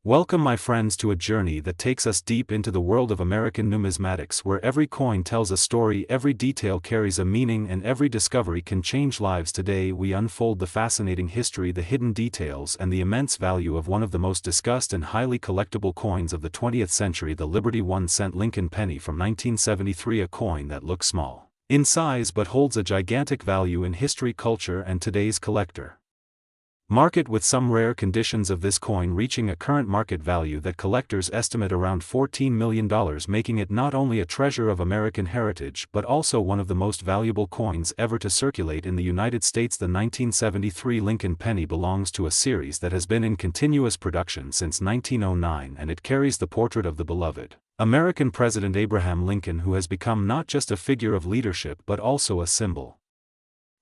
Welcome my friends to a journey that takes us deep into the world of American numismatics, where every coin tells a story, every detail carries a meaning, and every discovery can change lives. Today we unfold the fascinating history, the hidden details, and the immense value of one of the most discussed and highly collectible coins of the 20th century, the Liberty 1-cent Lincoln penny from 1973, a coin that looks small in size but holds a gigantic value in history, culture, and today's collector market, with some rare conditions of this coin reaching a current market value that collectors estimate around $14 million, making it not only a treasure of American heritage but also one of the most valuable coins ever to circulate in the United States. The 1973 Lincoln penny belongs to a series that has been in continuous production since 1909, and it carries the portrait of the beloved American President Abraham Lincoln, who has become not just a figure of leadership but also a symbol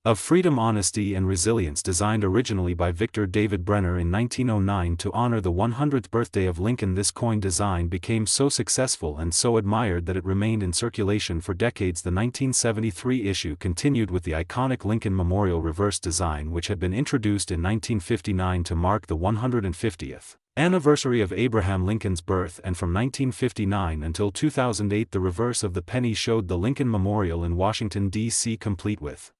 of freedom, honesty, and resilience. Designed originally by Victor David Brenner in 1909 to honor the 100th birthday of Lincoln, this coin design became so successful and so admired that it remained in circulation for decades. The 1973 issue continued with the iconic Lincoln Memorial reverse design, which had been introduced in 1959 to mark the 150th anniversary of Abraham Lincoln's birth, and from 1959 until 2008 the reverse of the penny showed the Lincoln Memorial in Washington, D.C., complete with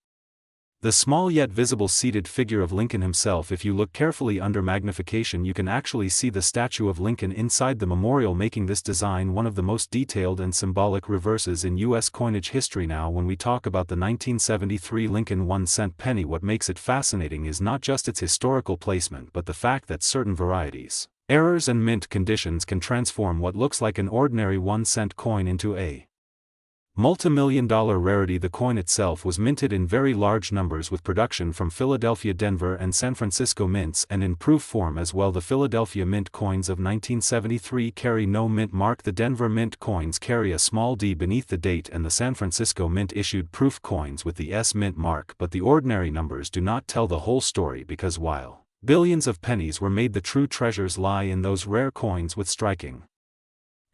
the small yet visible seated figure of Lincoln himself. If you look carefully under magnification, you can actually see the statue of Lincoln inside the memorial, making this design one of the most detailed and symbolic reverses in U.S. coinage history. Now, when we talk about the 1973 Lincoln 1-cent penny, what makes it fascinating is not just its historical placement but the fact that certain varieties, errors, and mint conditions can transform what looks like an ordinary 1-cent coin into a multi-million-dollar rarity. The coin itself was minted in very large numbers, with production from Philadelphia, Denver, and San Francisco mints, and in proof form as well. The Philadelphia mint coins of 1973 carry no mint mark, the Denver mint coins carry a small D beneath the date, and the San Francisco mint issued proof coins with the S mint mark. But the ordinary numbers do not tell the whole story, because while billions of pennies were made, the true treasures lie in those rare coins with striking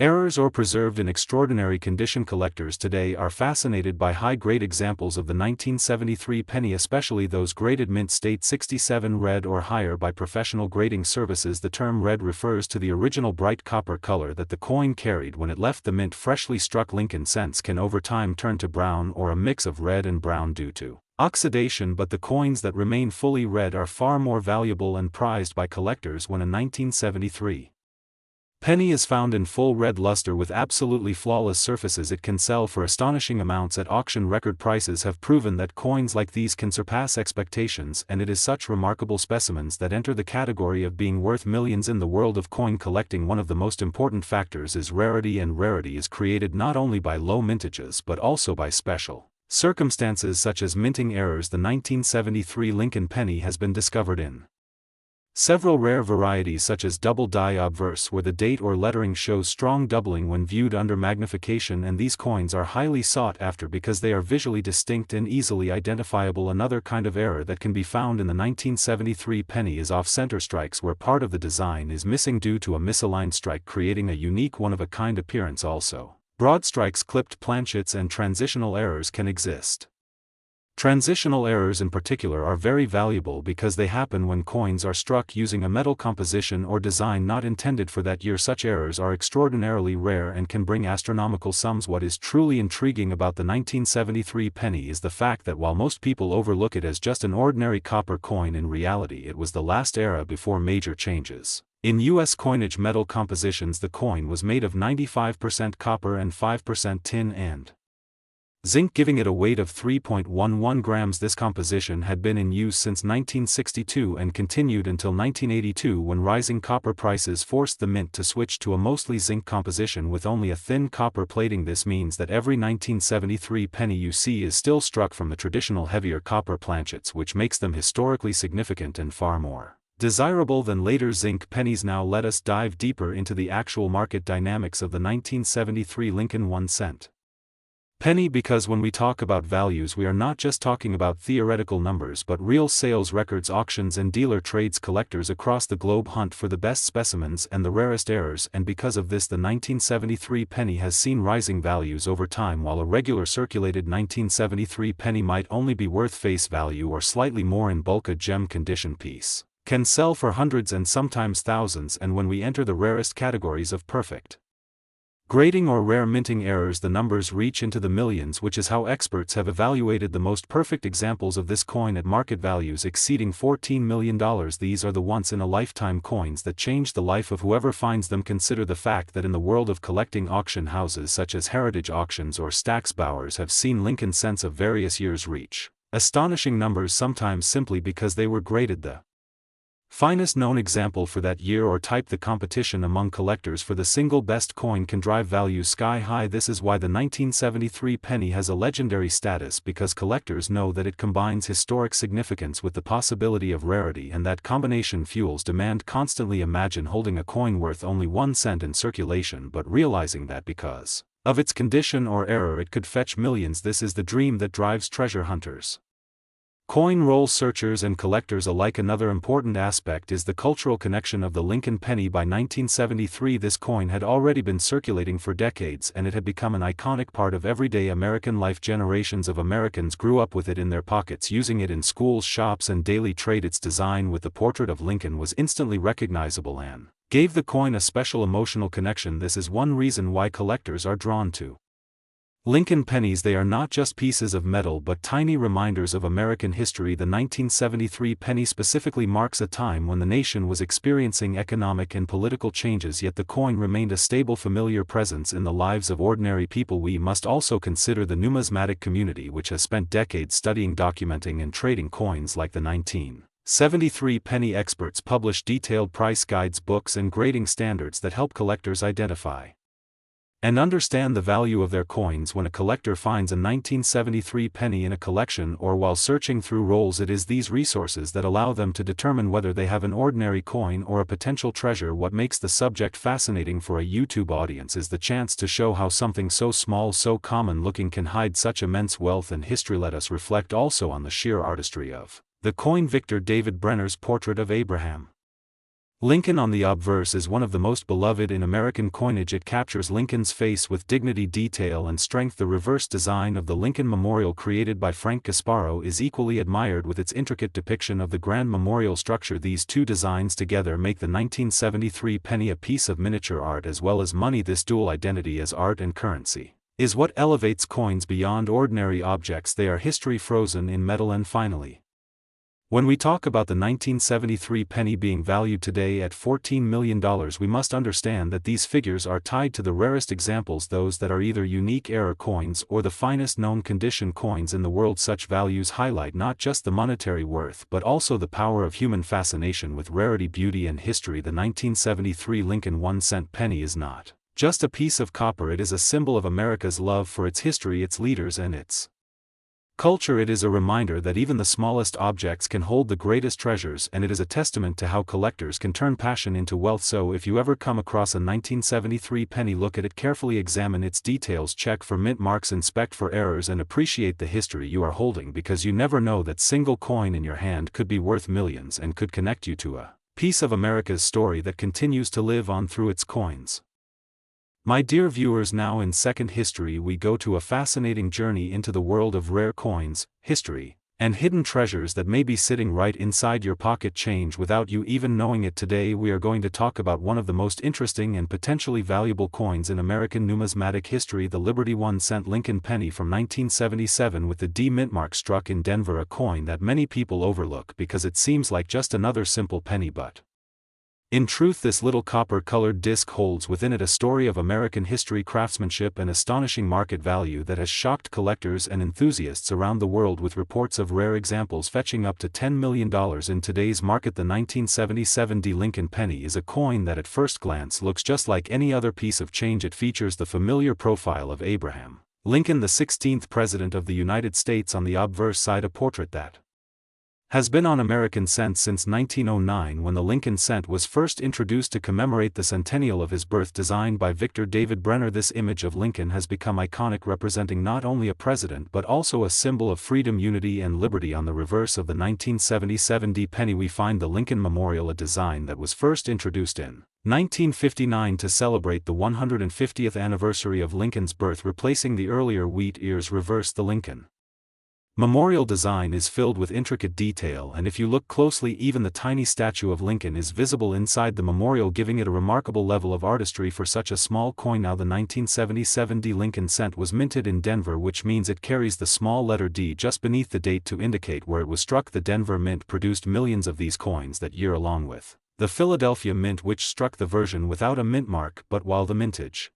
errors or preserved in extraordinary condition. Collectors today are fascinated by high-grade examples of the 1973 penny, especially those graded mint state 67 red or higher by professional grading services. The term red refers to the original bright copper color that the coin carried when it left the mint. Freshly struck Lincoln cents can over time turn to brown or a mix of red and brown due to oxidation, but the coins that remain fully red are far more valuable and prized by collectors. When a 1973 penny is found in full red luster with absolutely flawless surfaces, it can sell for astonishing amounts at auction. Record prices have proven that coins like these can surpass expectations, and it is such remarkable specimens that enter the category of being worth millions. In the world of coin collecting, one of the most important factors is rarity, and rarity is created not only by low mintages but also by special circumstances such as minting errors. The 1973 Lincoln penny has been discovered in several rare varieties, such as double die obverse, where the date or lettering shows strong doubling when viewed under magnification, and these coins are highly sought after because they are visually distinct and easily identifiable. Another kind of error that can be found in the 1973 penny is off-center strikes, where part of the design is missing due to a misaligned strike, creating a unique one-of-a-kind appearance. Also, broad strikes, clipped planchets, and transitional errors can exist. Transitional errors in particular are very valuable because they happen when coins are struck using a metal composition or design not intended for that year. Such errors are extraordinarily rare and can bring astronomical sums. What is truly intriguing about the 1973 penny is the fact that while most people overlook it as just an ordinary copper coin, in reality it was the last era before major changes in U.S. coinage metal compositions. The coin was made of 95% copper and 5% tin and zinc, giving it a weight of 3.11 grams. This composition had been in use since 1962 and continued until 1982, when rising copper prices forced the mint to switch to a mostly zinc composition with only a thin copper plating. This means that every 1973 penny you see is still struck from the traditional heavier copper planchets, which makes them historically significant and far more desirable than later zinc pennies. Now let us dive deeper into the actual market dynamics of the 1973 Lincoln 1-cent penny, because when we talk about values, we are not just talking about theoretical numbers but real sales records, auctions, and dealer trades. Collectors across the globe hunt for the best specimens and the rarest errors, and because of this the 1973 penny has seen rising values over time. While a regular circulated 1973 penny might only be worth face value or slightly more in bulk, a gem condition piece can sell for hundreds and sometimes thousands, and when we enter the rarest categories of perfect grading or rare minting errors, the numbers reach into the millions, which is how experts have evaluated the most perfect examples of this coin at market values exceeding $14 million. These are the once-in-a-lifetime coins that change the life of whoever finds them. Consider the fact that in the world of collecting, auction houses such as Heritage Auctions or Stack's Bowers have seen Lincoln cents of various years reach astonishing numbers, sometimes simply because they were graded the finest known example for that year or type. The competition among collectors for the single best coin can drive values sky high. This is why the 1973 penny has a legendary status, because collectors know that it combines historic significance with the possibility of rarity, and that combination fuels demand constantly. Imagine holding a coin worth only 1 cent in circulation but realizing that because of its condition or error it could fetch millions. This is the dream that drives treasure hunters, coin roll searchers, and collectors alike. Another important aspect is the cultural connection of the Lincoln penny. By 1973 this coin had already been circulating for decades, and it had become an iconic part of everyday American life. Generations of Americans grew up with it in their pockets, using it in schools, shops, and daily trade. Its design with the portrait of Lincoln was instantly recognizable and gave the coin a special emotional connection. This is one reason why collectors are drawn to Lincoln pennies. They are not just pieces of metal but tiny reminders of American history. The 1973 penny specifically marks a time when the nation was experiencing economic and political changes, yet the coin remained a stable, familiar presence in the lives of ordinary people. We must also consider the numismatic community, which has spent decades studying, documenting, and trading coins like the 1973 penny. Experts publish detailed price guides, books, and grading standards that help collectors identify and understand the value of their coins. When a collector finds a 1973 penny in a collection or while searching through rolls, it is these resources that allow them to determine whether they have an ordinary coin or a potential treasure. What makes the subject fascinating for a YouTube audience is the chance to show how something so small, so common looking, can hide such immense wealth and history. Let us reflect also on the sheer artistry of the coin. Victor David Brenner's portrait of Abraham Lincoln on the obverse is one of the most beloved in American coinage. It captures Lincoln's face with dignity, detail, and strength. The reverse design of the Lincoln Memorial, created by Frank Gasparo, is equally admired, with its intricate depiction of the grand memorial structure. These two designs together make the 1973 penny a piece of miniature art as well as money. This dual identity as art and currency is what elevates coins beyond ordinary objects. They are history frozen in metal. And finally, when we talk about the 1973 penny being valued today at $14 million, we must understand that these figures are tied to the rarest examples, those that are either unique error coins or the finest known condition coins in the world. Such values highlight not just the monetary worth but also the power of human fascination with rarity, beauty, and history. The 1973 Lincoln 1-cent penny is not just a piece of copper. It is a symbol of America's love for its history, its leaders, and its culture. It is a reminder that even the smallest objects can hold the greatest treasures, and it is a testament to how collectors can turn passion into wealth. So if you ever come across a 1973 penny, look at it carefully, examine its details, check for mint marks, inspect for errors, and appreciate the history you are holding, because you never know that single coin in your hand could be worth millions and could connect you to a piece of America's story that continues to live on through its coins. My dear viewers, now in Second History we go to a fascinating journey into the world of rare coins, history, and hidden treasures that may be sitting right inside your pocket, change without you even knowing it. Today we are going to talk about one of the most interesting and potentially valuable coins in American numismatic history, the Liberty 1-cent Lincoln penny from 1977 with the D mint mark struck in Denver, a coin that many people overlook because it seems like just another simple penny, but in truth this little copper-colored disc holds within it a story of American history, craftsmanship, and astonishing market value that has shocked collectors and enthusiasts around the world, with reports of rare examples fetching up to $10 million in today's market. The 1977 D Lincoln penny is a coin that at first glance looks just like any other piece of change. It features the familiar profile of Abraham Lincoln, the 16th President of the United States, on the obverse side, a portrait that has been on American cents since 1909, when the Lincoln cent was first introduced to commemorate the centennial of his birth. Designed by Victor David Brenner, this image of Lincoln has become iconic, representing not only a president but also a symbol of freedom, unity, and liberty. On the reverse of the 1977 D penny we find the Lincoln Memorial, a design that was first introduced in 1959 to celebrate the 150th anniversary of Lincoln's birth, replacing the earlier wheat ears. Reverse the Lincoln Memorial design is filled with intricate detail, and if you look closely, even the tiny statue of Lincoln is visible inside the memorial, giving it a remarkable level of artistry for such a small coin. Now, the 1977 D Lincoln cent was minted in Denver, which means it carries the small letter D just beneath the date to indicate where it was struck. The Denver Mint produced millions of these coins that year, along with the Philadelphia Mint, which struck the version without a mint mark. But while the mintage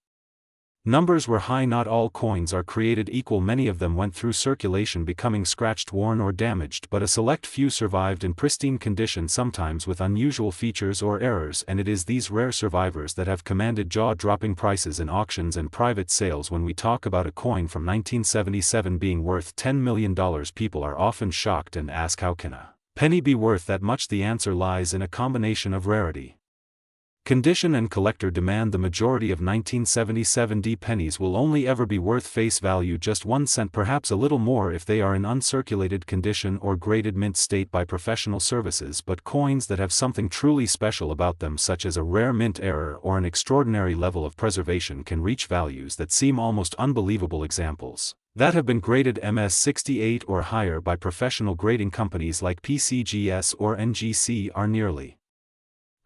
numbers were high, not all coins are created equal. Many of them went through circulation, becoming scratched, worn, or damaged, but a select few survived in pristine condition, sometimes with unusual features or errors, and it is these rare survivors that have commanded jaw-dropping prices in auctions and private sales. When we talk about a coin from 1977 being worth $10 million, people are often shocked and ask, how can a penny be worth that much? The answer lies in a combination of rarity, condition, and collector demand. The majority of 1977 D pennies will only ever be worth face value just 1 cent, perhaps a little more if they are in uncirculated condition or graded mint state by professional services. But coins that have something truly special about them, such as a rare mint error or an extraordinary level of preservation, can reach values that seem almost unbelievable. Examples that have been graded MS-68 or higher by professional grading companies like PCGS or NGC are nearly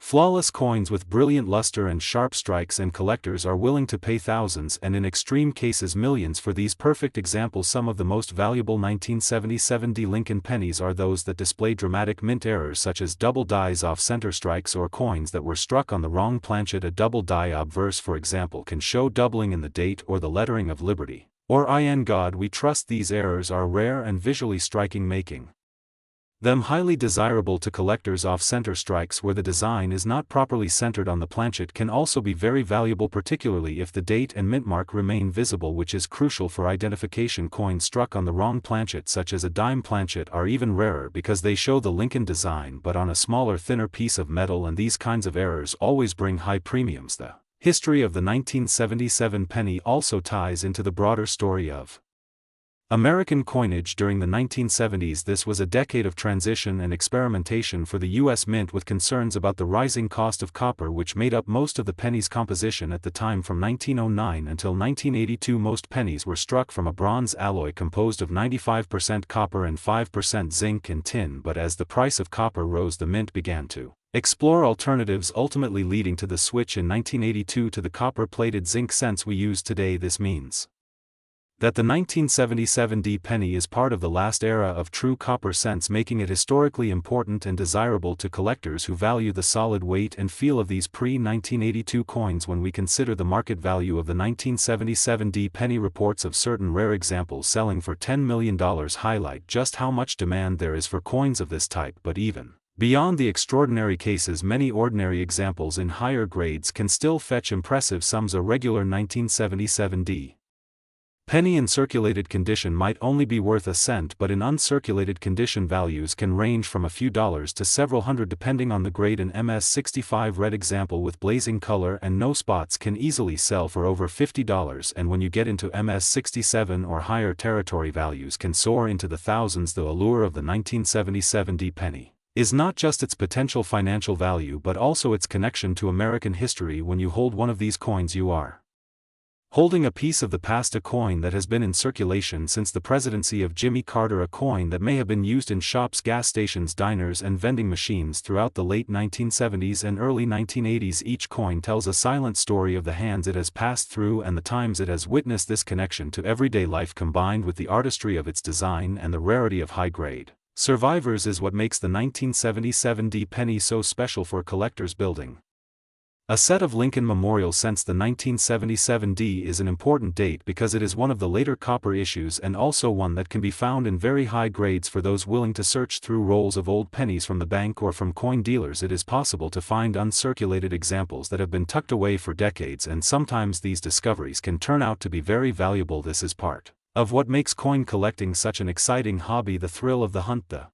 flawless coins with brilliant luster and sharp strikes, and collectors are willing to pay thousands and in extreme cases millions for these perfect examples. Some of the most valuable 1977 D Lincoln pennies are those that display dramatic mint errors, such as double dies off center strikes or coins that were struck on the wrong planchet. A double die obverse, for example, can show doubling in the date or the lettering of Liberty, or in God We Trust. These errors are rare and visually striking, making them highly desirable to collectors. Off-center strikes where the design is not properly centered on the planchet can also be very valuable, particularly if the date and mint mark remain visible, which is crucial for identification. Coins struck on the wrong planchet, such as a dime planchet, are even rarer because they show the Lincoln design but on a smaller, thinner piece of metal, and these kinds of errors always bring high premiums. The history of the 1977 penny also ties into the broader story of American coinage during the 1970s. This was a decade of transition and experimentation for the U.S. Mint, with concerns about the rising cost of copper, which made up most of the penny's composition at the time. From 1909 until 1982, most pennies were struck from a bronze alloy composed of 95% copper and 5% zinc and tin, but as the price of copper rose, the Mint began to explore alternatives, ultimately leading to the switch in 1982 to the copper-plated zinc cents we use today. This means that the 1977 D penny is part of the last era of true copper cents, making it historically important and desirable to collectors who value the solid weight and feel of these pre-1982 coins. When we consider the market value of the 1977 D penny, reports of certain rare examples selling for $10 million highlight just how much demand there is for coins of this type. But even beyond the extraordinary cases, many ordinary examples in higher grades can still fetch impressive sums. A regular 1977 D penny in circulated condition might only be worth a cent, but in uncirculated condition values can range from a few dollars to several hundred depending on the grade. An MS-65 red example with blazing color and no spots can easily sell for over $50, and when you get into MS-67 or higher territory, values can soar into the thousands. The allure of the 1977 D penny is not just its potential financial value but also its connection to American history. When you hold one of these coins, you are holding a piece of the past, a coin that has been in circulation since the presidency of Jimmy Carter, a coin that may have been used in shops, gas stations, diners, and vending machines throughout the late 1970s and early 1980s. Each coin tells a silent story of the hands it has passed through and the times it has witnessed. This connection to everyday life, combined with the artistry of its design and the rarity of high-grade survivors, is what makes the 1977 D penny so special for collectors. Building a set of Lincoln Memorial cents. The 1977 D is an important date because it is one of the later copper issues and also one that can be found in very high grades. For those willing to search through rolls of old pennies from the bank or from coin dealers, it is possible to find uncirculated examples that have been tucked away for decades, and sometimes these discoveries can turn out to be very valuable. This is part of what makes coin collecting such an exciting hobby: the thrill of the hunt, the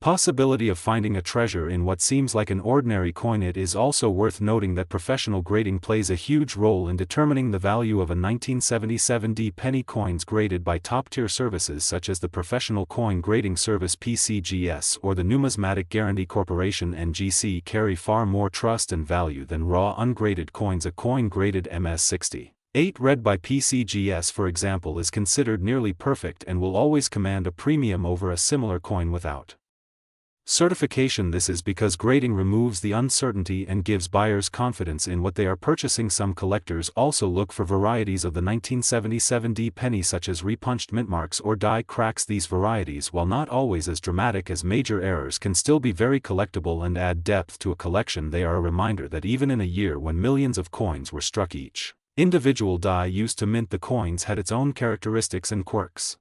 possibility of finding a treasure in what seems like an ordinary coin. It is also worth noting that professional grading plays a huge role in determining the value of a 1977 D penny. Coins graded by top-tier services such as the Professional Coin Grading Service (PCGS) or the Numismatic Guarantee Corporation (NGC) carry far more trust and value than raw ungraded coins. A coin graded MS-60 8 read by PCGS, for example, is considered nearly perfect and will always command a premium over a similar coin without certification. This is because grading removes the uncertainty and gives buyers confidence in what they are purchasing. Some collectors also look for varieties of the 1977 penny, such as repunched mint marks or die cracks. These varieties, while not always as dramatic as major errors, can still be very collectible and add depth to a collection. They are a reminder that even in a year when millions of coins were struck, each individual die used to mint the coins had its own characteristics and quirks,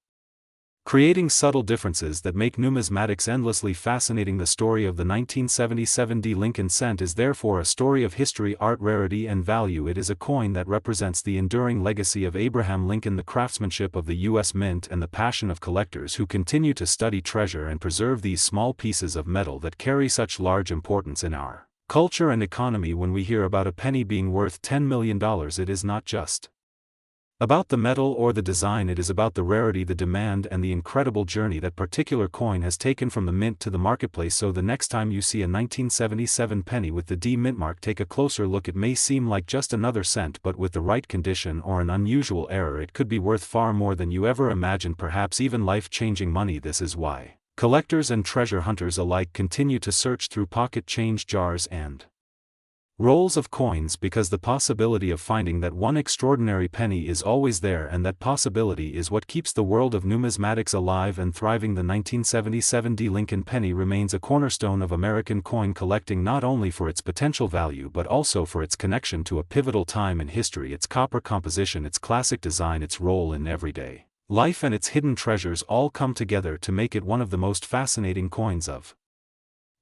creating subtle differences that make numismatics endlessly fascinating. The story of the 1977 Lincoln cent is therefore a story of history, art, rarity, and value. It is a coin that represents the enduring legacy of Abraham Lincoln, the craftsmanship of the U.S. Mint, and the passion of collectors who continue to study, treasure, and preserve these small pieces of metal that carry such large importance in our culture and economy. When we hear about a penny being worth $10 million, it is not just about the metal or the design. It is about the rarity, the demand, and the incredible journey that particular coin has taken from the mint to the marketplace. So the next time you see a 1977 penny with the D mint mark, take a closer look. It may seem like just another cent, but with the right condition or an unusual error, it could be worth far more than you ever imagined, perhaps even life-changing money. This is why collectors and treasure hunters alike continue to search through pocket change jars and rolls of coins, because the possibility of finding that one extraordinary penny is always there, and that possibility is what keeps the world of numismatics alive and thriving. The 1977 Lincoln penny remains a cornerstone of American coin collecting, not only for its potential value but also for its connection to a pivotal time in history. Its copper composition, its classic design, its role in everyday life, and its hidden treasures all come together to make it one of the most fascinating coins of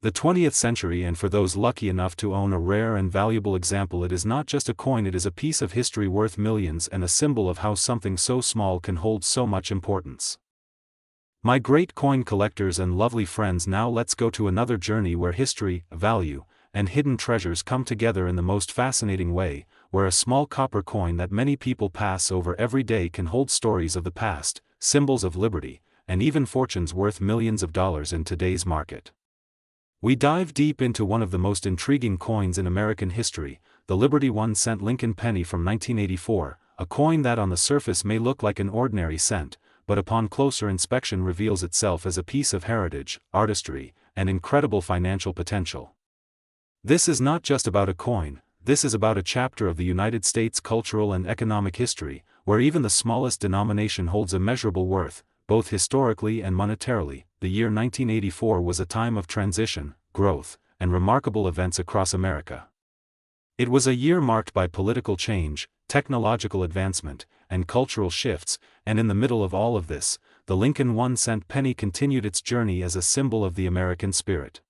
the 20th century. And for those lucky enough to own a rare and valuable example, it is not just a coin, it is a piece of history worth millions and a symbol of how something so small can hold so much importance. My great coin collectors and lovely friends, now let's go to another journey where history, value, and hidden treasures come together in the most fascinating way, where a small copper coin that many people pass over every day can hold stories of the past, symbols of liberty, and even fortunes worth millions of dollars in today's market. We dive deep into one of the most intriguing coins in American history, the Liberty 1 cent Lincoln penny from 1984, a coin that on the surface may look like an ordinary cent, but upon closer inspection reveals itself as a piece of heritage, artistry, and incredible financial potential. This is not just about a coin, this is about a chapter of the United States cultural and economic history, where even the smallest denomination holds immeasurable worth, both historically and monetarily. The year 1984 was a time of transition, growth, and remarkable events across America. It was a year marked by political change, technological advancement, and cultural shifts, and in the middle of all of this, the Lincoln 1 cent penny continued its journey as a symbol of the American spirit.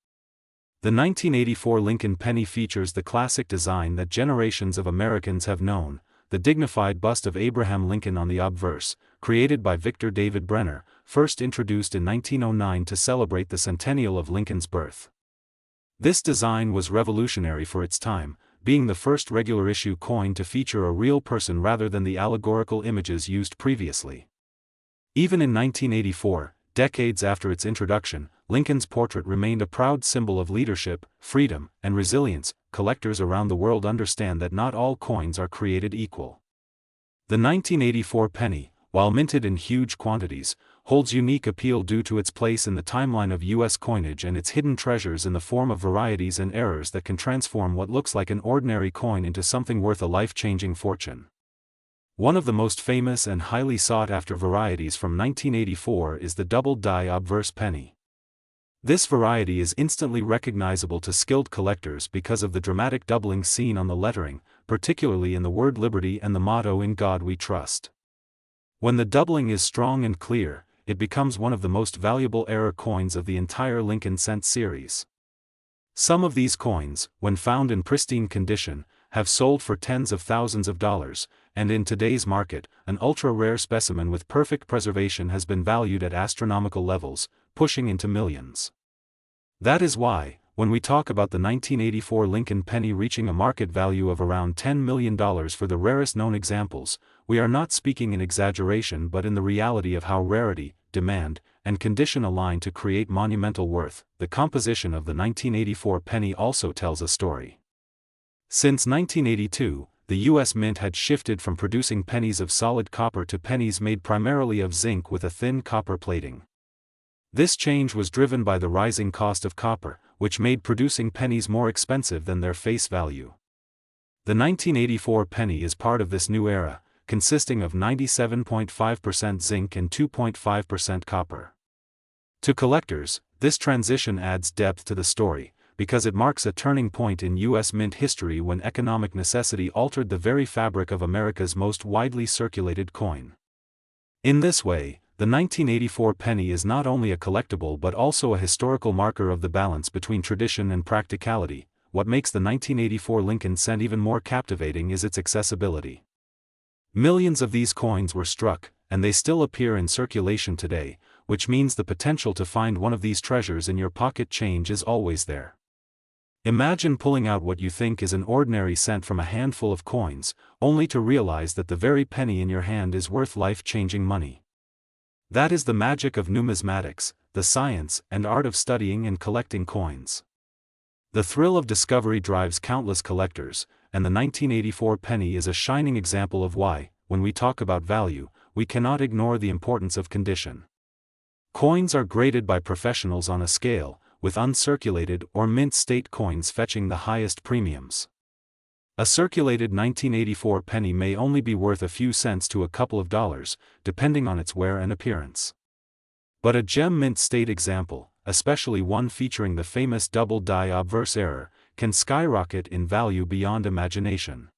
The 1984 Lincoln penny features the classic design that generations of Americans have known, the dignified bust of Abraham Lincoln on the obverse, created by Victor David Brenner, first introduced in 1909 to celebrate the centennial of Lincoln's birth. This design was revolutionary for its time, being the first regular issue coin to feature a real person rather than the allegorical images used previously. Even in 1984, decades after its introduction, Lincoln's portrait remained a proud symbol of leadership, freedom, and resilience. Collectors around the world understand that not all coins are created equal. The 1984 penny, while minted in huge quantities, holds unique appeal due to its place in the timeline of U.S. coinage and its hidden treasures in the form of varieties and errors that can transform what looks like an ordinary coin into something worth a life-changing fortune. One of the most famous and highly sought-after varieties from 1984 is the doubled die obverse penny. This variety is instantly recognizable to skilled collectors because of the dramatic doubling seen on the lettering, particularly in the word liberty and the motto "In God We Trust." When the doubling is strong and clear, it becomes one of the most valuable error coins of the entire Lincoln cent series. Some of these coins, when found in pristine condition, have sold for tens of thousands of dollars, and in today's market, an ultra-rare specimen with perfect preservation has been valued at astronomical levels, pushing into millions. That is why, when we talk about the 1984 Lincoln penny reaching a market value of around $10 million for the rarest known examples, we are not speaking in exaggeration but in the reality of how rarity, demand, and condition align to create monumental worth. The composition of the 1984 penny also tells a story. Since 1982, the U.S. Mint had shifted from producing pennies of solid copper to pennies made primarily of zinc with a thin copper plating. This change was driven by the rising cost of copper, which made producing pennies more expensive than their face value. The 1984 penny is part of this new era, consisting of 97.5% zinc and 2.5% copper. To collectors, this transition adds depth to the story, because it marks a turning point in U.S. Mint history when economic necessity altered the very fabric of America's most widely circulated coin. In this way, the 1984 penny is not only a collectible but also a historical marker of the balance between tradition and practicality. What makes the 1984 Lincoln cent even more captivating is its accessibility. Millions of these coins were struck, and they still appear in circulation today, which means the potential to find one of these treasures in your pocket change is always there. Imagine pulling out what you think is an ordinary cent from a handful of coins, only to realize that the very penny in your hand is worth life-changing money. That is the magic of numismatics, the science and art of studying and collecting coins. The thrill of discovery drives countless collectors, and the 1984 penny is a shining example of why, when we talk about value, we cannot ignore the importance of condition. Coins are graded by professionals on a scale, with uncirculated or mint state coins fetching the highest premiums. A circulated 1984 penny may only be worth a few cents to a couple of dollars, depending on its wear and appearance. But a gem mint state example, especially one featuring the famous double die obverse error, can skyrocket in value beyond imagination.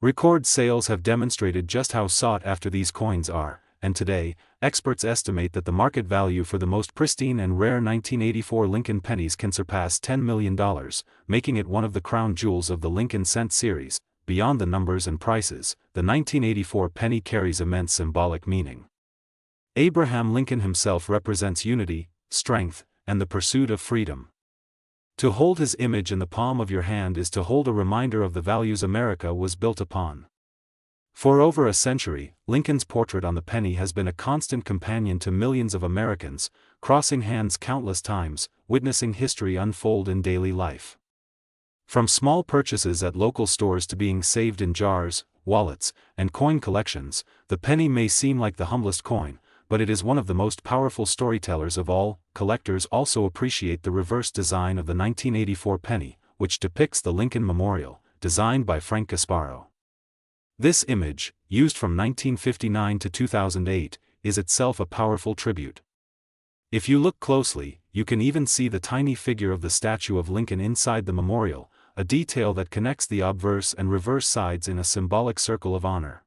Record sales have demonstrated just how sought after these coins are, and today, experts estimate that the market value for the most pristine and rare 1984 Lincoln pennies can surpass $10 million, making it one of the crown jewels of the Lincoln cent series. Beyond the numbers and prices, the 1984 penny carries immense symbolic meaning. Abraham Lincoln himself represents unity, strength, and the pursuit of freedom. To hold his image in the palm of your hand is to hold a reminder of the values America was built upon. For over a century, Lincoln's portrait on the penny has been a constant companion to millions of Americans, crossing hands countless times, witnessing history unfold in daily life. From small purchases at local stores to being saved in jars, wallets, and coin collections, the penny may seem like the humblest coin, but it is one of the most powerful storytellers of all. Collectors also appreciate the reverse design of the 1984 penny, which depicts the Lincoln Memorial, designed by Frank Gasparo. This image, used from 1959 to 2008, is itself a powerful tribute. If you look closely, you can even see the tiny figure of the statue of Lincoln inside the memorial, a detail that connects the obverse and reverse sides in a symbolic circle of honor.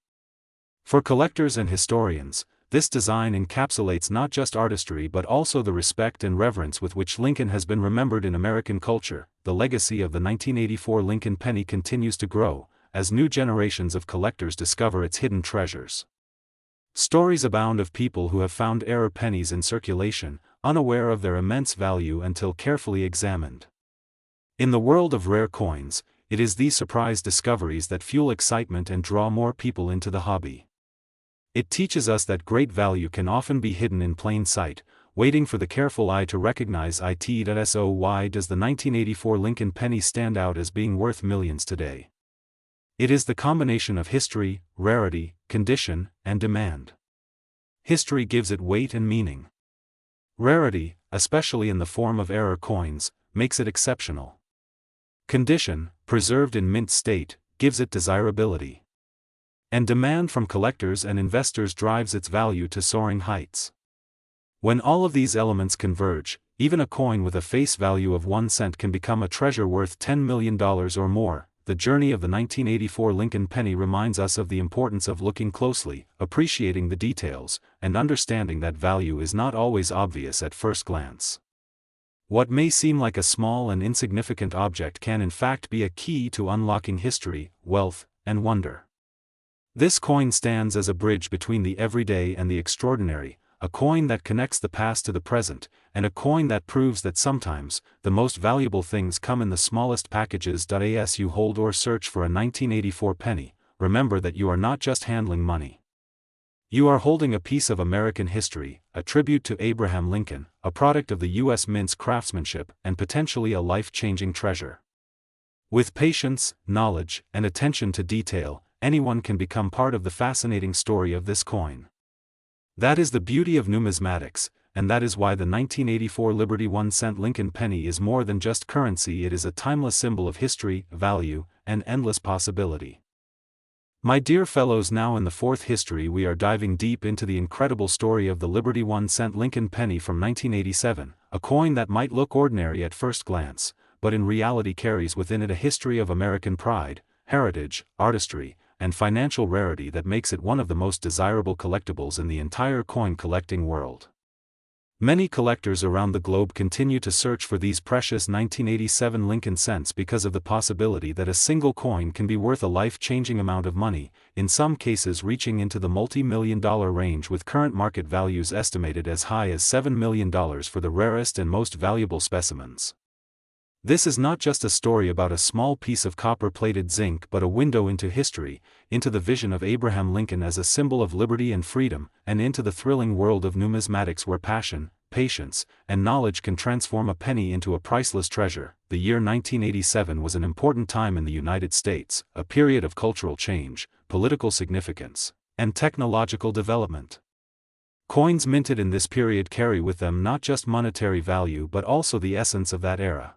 For collectors and historians, this design encapsulates not just artistry but also the respect and reverence with which Lincoln has been remembered in American culture. The legacy of the 1984 Lincoln penny continues to grow, as new generations of collectors discover its hidden treasures. Stories abound of people who have found error pennies in circulation, unaware of their immense value until carefully examined. In the world of rare coins, it is these surprise discoveries that fuel excitement and draw more people into the hobby. It teaches us that great value can often be hidden in plain sight, waiting for the careful eye to recognize it. So why does the 1984 Lincoln penny stand out as being worth millions today? It is the combination of history, rarity, condition, and demand. History gives it weight and meaning. Rarity, especially in the form of error coins, makes it exceptional. Condition, preserved in mint state, gives it desirability. And demand from collectors and investors drives its value to soaring heights. When all of these elements converge, even a coin with a face value of 1 cent can become a treasure worth $10 million or more. The journey of the 1984 Lincoln penny reminds us of the importance of looking closely, appreciating the details, and understanding that value is not always obvious at first glance. What may seem like a small and insignificant object can in fact be a key to unlocking history, wealth, and wonder. This coin stands as a bridge between the everyday and the extraordinary, a coin that connects the past to the present, and a coin that proves that sometimes, the most valuable things come in the smallest packages. As you hold or search for a 1984 penny, remember that you are not just handling money. You are holding a piece of American history, a tribute to Abraham Lincoln, a product of the U.S. Mint's craftsmanship, and potentially a life-changing treasure. With patience, knowledge, and attention to detail, anyone can become part of the fascinating story of this coin. That is the beauty of numismatics, and that is why the 1984 Liberty 1-cent Lincoln penny is more than just currency. It is a timeless symbol of history, value, and endless possibility. My dear fellows, now in the fourth history we are diving deep into the incredible story of the Liberty 1-cent Lincoln penny from 1987, a coin that might look ordinary at first glance, but in reality carries within it a history of American pride, heritage, artistry, and financial rarity that makes it one of the most desirable collectibles in the entire coin collecting world. Many collectors around the globe continue to search for these precious 1987 Lincoln cents because of the possibility that a single coin can be worth a life-changing amount of money, in some cases reaching into the multi-million-dollar range, with current market values estimated as high as $7 million for the rarest and most valuable specimens. This is not just a story about a small piece of copper-plated zinc, but a window into history, into the vision of Abraham Lincoln as a symbol of liberty and freedom, and into the thrilling world of numismatics where passion, patience, and knowledge can transform a penny into a priceless treasure. The year 1987 was an important time in the United States, a period of cultural change, political significance, and technological development. Coins minted in this period carry with them not just monetary value but also the essence of that era.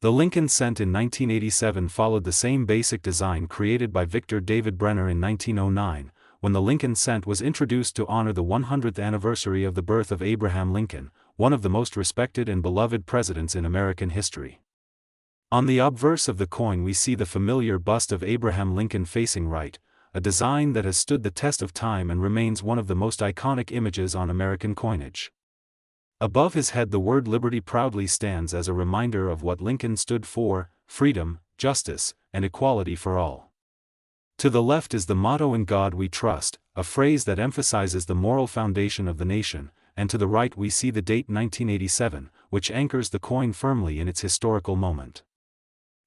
The Lincoln cent in 1987 followed the same basic design created by Victor David Brenner in 1909, when the Lincoln cent was introduced to honor the 100th anniversary of the birth of Abraham Lincoln, one of the most respected and beloved presidents in American history. On the obverse of the coin we see the familiar bust of Abraham Lincoln facing right, a design that has stood the test of time and remains one of the most iconic images on American coinage. Above his head the word liberty proudly stands as a reminder of what Lincoln stood for: freedom, justice, and equality for all. To the left is the motto "In God We Trust," a phrase that emphasizes the moral foundation of the nation, and to the right we see the date 1987, which anchors the coin firmly in its historical moment.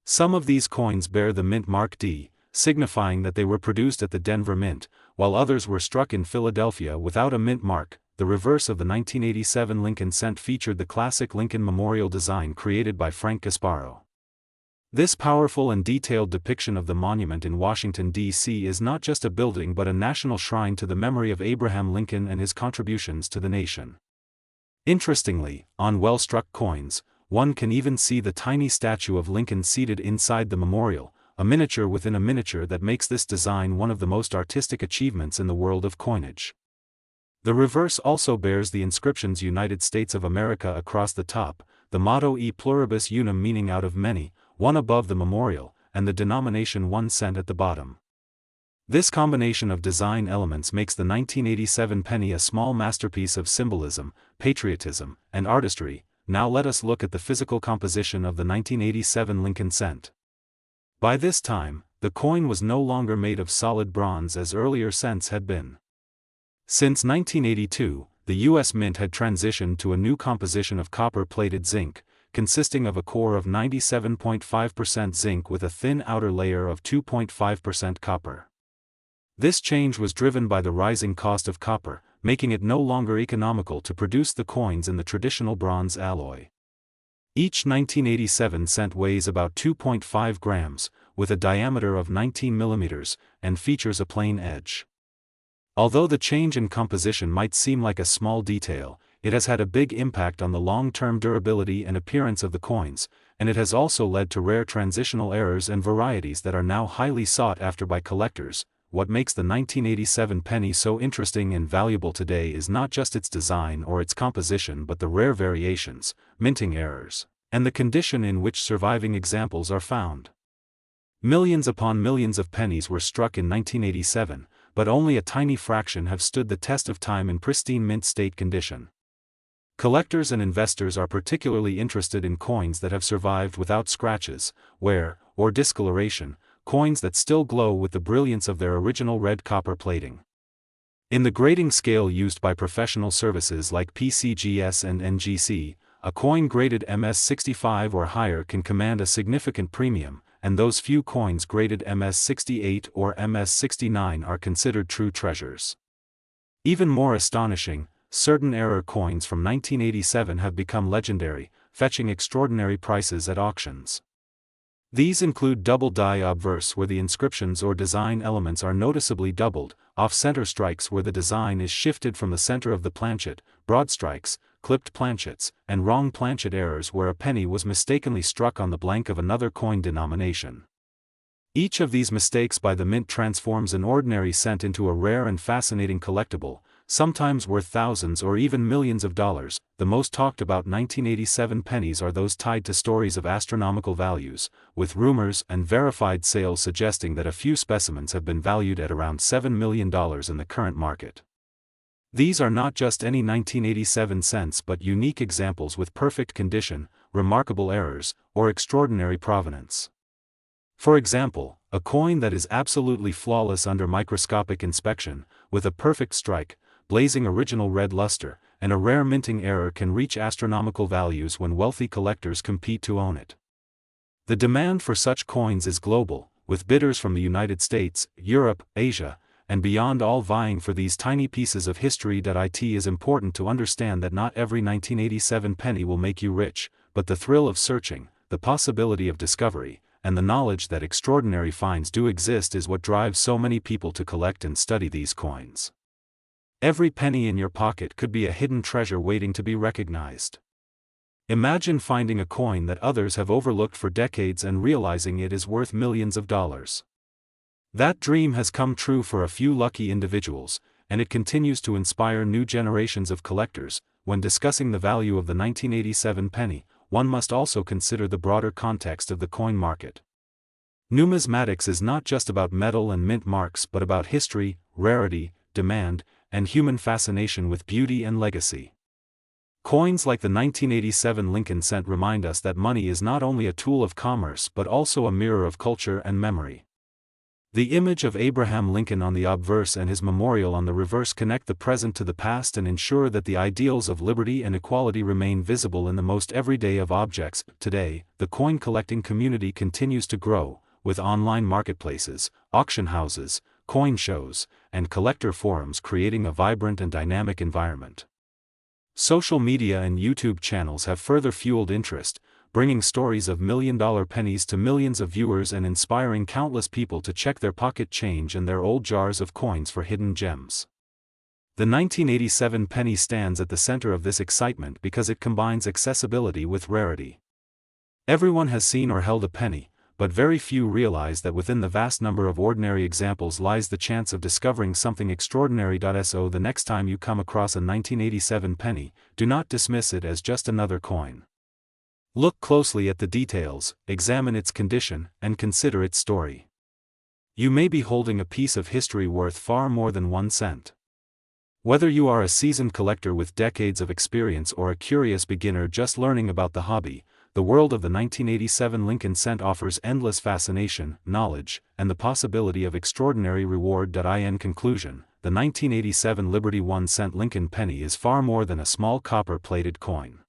Some of these coins bear the mint mark D, signifying that they were produced at the Denver Mint, while others were struck in Philadelphia without a mint mark. The reverse of the 1987 Lincoln cent featured the classic Lincoln Memorial design created by Frank Gasparo. This powerful and detailed depiction of the monument in Washington, D.C. is not just a building but a national shrine to the memory of Abraham Lincoln and his contributions to the nation. Interestingly, on well-struck coins, one can even see the tiny statue of Lincoln seated inside the memorial, a miniature within a miniature that makes this design one of the most artistic achievements in the world of coinage. The reverse also bears the inscriptions "United States of America" across the top, the motto "E pluribus unum" meaning "out of many," one above the memorial, and the denomination 1 cent at the bottom. This combination of design elements makes the 1987 penny a small masterpiece of symbolism, patriotism, and artistry. Now let us look at the physical composition of the 1987 Lincoln cent. By this time, the coin was no longer made of solid bronze as earlier cents had been. Since 1982, the U.S. Mint had transitioned to a new composition of copper-plated zinc, consisting of a core of 97.5% zinc with a thin outer layer of 2.5% copper. This change was driven by the rising cost of copper, making it no longer economical to produce the coins in the traditional bronze alloy. Each 1987 cent weighs about 2.5 grams, with a diameter of 19 millimeters, and features a plain edge. Although the change in composition might seem like a small detail, it has had a big impact on the long-term durability and appearance of the coins, and it has also led to rare transitional errors and varieties that are now highly sought after by collectors. What makes the 1987 penny so interesting and valuable today is not just its design or its composition but the rare variations, minting errors, and the condition in which surviving examples are found. Millions upon millions of pennies were struck in 1987, but only a tiny fraction have stood the test of time in pristine mint state condition. Collectors and investors are particularly interested in coins that have survived without scratches, wear, or discoloration, coins that still glow with the brilliance of their original red copper plating. In the grading scale used by professional services like PCGS and NGC, a coin graded MS65 or higher can command a significant premium, and those few coins graded MS68 or MS69 are considered true treasures. Even more astonishing, certain error coins from 1987 have become legendary, fetching extraordinary prices at auctions. These include double die obverse where the inscriptions or design elements are noticeably doubled, off-center strikes where the design is shifted from the center of the planchet, broad strikes, clipped planchets, and wrong planchet errors where a penny was mistakenly struck on the blank of another coin denomination. Each of these mistakes by the mint transforms an ordinary cent into a rare and fascinating collectible, sometimes worth thousands or even millions of dollars. The most talked about 1987 pennies are those tied to stories of astronomical values, with rumors and verified sales suggesting that a few specimens have been valued at around $7 million in the current market. These are not just any 1987 cents but unique examples with perfect condition, remarkable errors, or extraordinary provenance. For example, a coin that is absolutely flawless under microscopic inspection, with a perfect strike, blazing original red luster, and a rare minting error can reach astronomical values when wealthy collectors compete to own it. The demand for such coins is global, with bidders from the United States, Europe, Asia, and beyond all vying for these tiny pieces of history. It is important to understand that not every 1987 penny will make you rich, but the thrill of searching, the possibility of discovery, and the knowledge that extraordinary finds do exist is what drives so many people to collect and study these coins. Every penny in your pocket could be a hidden treasure waiting to be recognized. Imagine finding a coin that others have overlooked for decades and realizing it is worth millions of dollars. That dream has come true for a few lucky individuals, and it continues to inspire new generations of collectors. When discussing the value of the 1987 penny, one must also consider the broader context of the coin market. Numismatics is not just about metal and mint marks but about history, rarity, demand, and human fascination with beauty and legacy. Coins like the 1987 Lincoln cent remind us that money is not only a tool of commerce but also a mirror of culture and memory. The image of Abraham Lincoln on the obverse and his memorial on the reverse connect the present to the past and ensure that the ideals of liberty and equality remain visible in the most everyday of objects. Today, the coin collecting community continues to grow, with online marketplaces, auction houses, coin shows, and collector forums creating a vibrant and dynamic environment. Social media and YouTube channels have further fueled interest, bringing stories of million-dollar pennies to millions of viewers and inspiring countless people to check their pocket change and their old jars of coins for hidden gems. The 1987 penny stands at the center of this excitement because it combines accessibility with rarity. Everyone has seen or held a penny, but very few realize that within the vast number of ordinary examples lies the chance of discovering something extraordinary. So the next time you come across a 1987 penny, do not dismiss it as just another coin. Look closely at the details, examine its condition, and consider its story. You may be holding a piece of history worth far more than 1 cent. Whether you are a seasoned collector with decades of experience or a curious beginner just learning about the hobby, the world of the 1987 Lincoln cent offers endless fascination, knowledge, and the possibility of extraordinary reward. In conclusion, the 1987 Liberty 1 cent Lincoln penny is far more than a small copper-plated coin.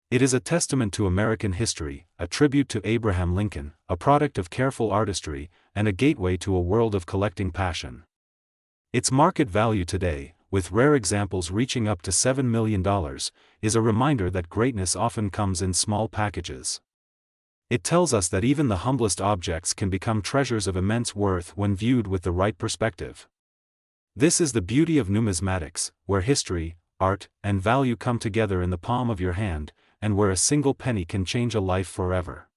It is a testament to American history, a tribute to Abraham Lincoln, a product of careful artistry, and a gateway to a world of collecting passion. Its market value today, with rare examples reaching up to $7 million, is a reminder that greatness often comes in small packages. It tells us that even the humblest objects can become treasures of immense worth when viewed with the right perspective. This is the beauty of numismatics, where history, art, and value come together in the palm of your hand, and where a single penny can change a life forever.